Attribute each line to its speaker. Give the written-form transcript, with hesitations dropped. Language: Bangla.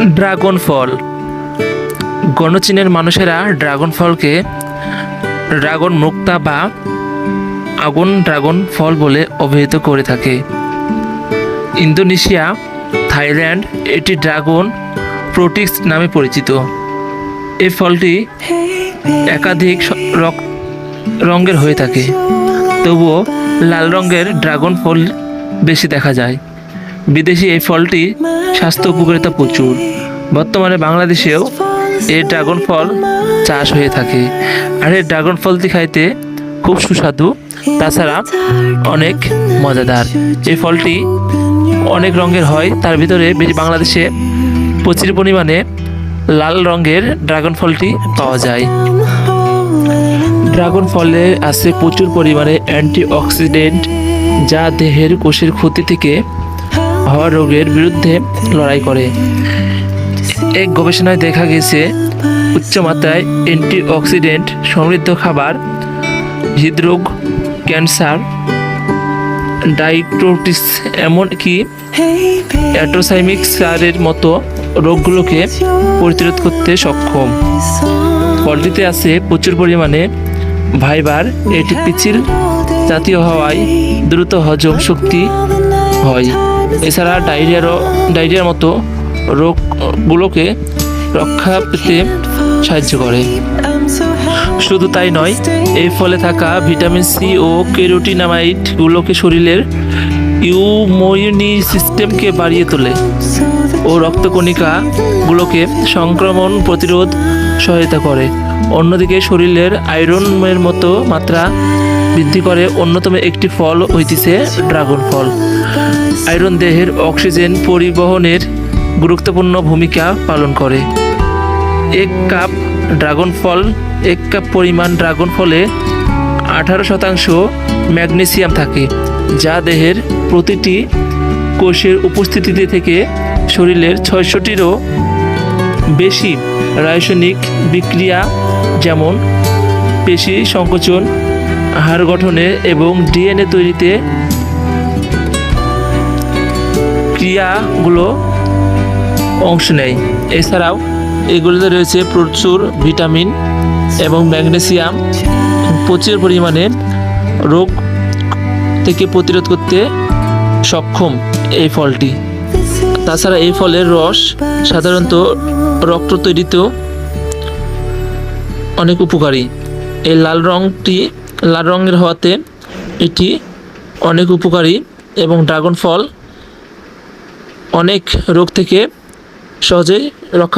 Speaker 1: ড্রাগন ফল। গণচীনের মানুষেরা ড্রাগন ফলকে ড্রাগন মুক্তা বা আগুন ড্রাগন ফল বলে অভিহিত করে থাকে। ইন্দোনেশিয়া, থাইল্যান্ড এটি ড্রাগন প্রোটিক্স নামে পরিচিত। এই ফলটি একাধিক রঙের হয়ে থাকে, তবুও লাল রঙের ড্রাগন ফল বেশি দেখা যায়। বিদেশি এই ফলটি স্বাস্থ্য উপকারিতা প্রচুর। বর্তমানে বাংলাদেশেও এই ড্রাগন ফল চাষ হয়ে থাকে। আর এই ড্রাগন ফলটি খাইতে খুব সুস্বাদু, তাছাড়া অনেক মজাদার। এই ফলটি অনেক রঙের হয়, তার ভিতরে বাংলাদেশে প্রচুর পরিমাণে লাল রঙের ড্রাগন ফলটি পাওয়া যায়। ড্রাগন ফলে আছে প্রচুর পরিমাণে অ্যান্টিঅক্সিডেন্ট, যা দেহের কোষের ক্ষতি থেকে হওয়া রোগের বিরুদ্ধে লড়াই করে। এক গবেষণায় দেখা গেছে উচ্চমাত্রায় অ্যান্টিঅক্সিডেন্ট সমৃদ্ধ খাবার হৃদরোগ, ক্যান্সার, ডায়াবেটিস এমনকি অ্যাটোসাইমিক্সারের মতো রোগগুলোকে প্রতিরোধ করতে সক্ষম। ফলটিতে আছে প্রচুর পরিমাণে ফাইবার, এটি পিচ্ছিল জাতীয় হওয়ায় দ্রুত হজম শক্তি হয়। এছাড়া ডায়রিয়ার মতো রোগগুলোকে রক্ষা পেতে সাহায্য করে। শুধু তাই নয়, এই ফলে থাকা ভিটামিন সি ও ক্যারোটিনয়েডগুলোকে শরীরের ইমিউনি সিস্টেমকে বাড়িয়ে তোলে ও রক্তকণিকাগুলোকে সংক্রমণ প্রতিরোধ সহায়তা করে। অন্যদিকে শরীরের আয়রনের মতো মাত্রা বৃদ্ধি করে অন্যতম একটি ফল হইতেছে ড্রাগন ফল। আয়রন দেহের অক্সিজেন পরিবহনের গুরুত্বপূর্ণ ভূমিকা পালন করে। এক কাপ পরিমাণ ড্রাগন ফলে 18% ম্যাগনেসিয়াম থাকে, যা দেহের প্রতিটি কোষের উপস্থিতিতে থেকে শরীরের 600টিরও বেশি রাসায়নিক বিক্রিয়া, যেমন পেশি সংকোচন, হাড় গঠনে এবং ডিএনএ তৈরিতে ক্রিয়াগুলো অংশ নেয়। এছাড়াও এগুলোতে রয়েছে প্রচুর ভিটামিন এবং ম্যাগনেসিয়াম, প্রচুর পরিমাণে রোগ থেকে প্রতিরোধ করতে সক্ষম এই ফলটি। তাছাড়া এই ফলের রস সাধারণত রক্ত তৈরিতেও অনেক উপকারী। এই লাল রঙের হওয়াতে এটি অনেক উপকারী এবং ড্রাগন ফল অনেক রোগ থেকে সহজেই রক্ষা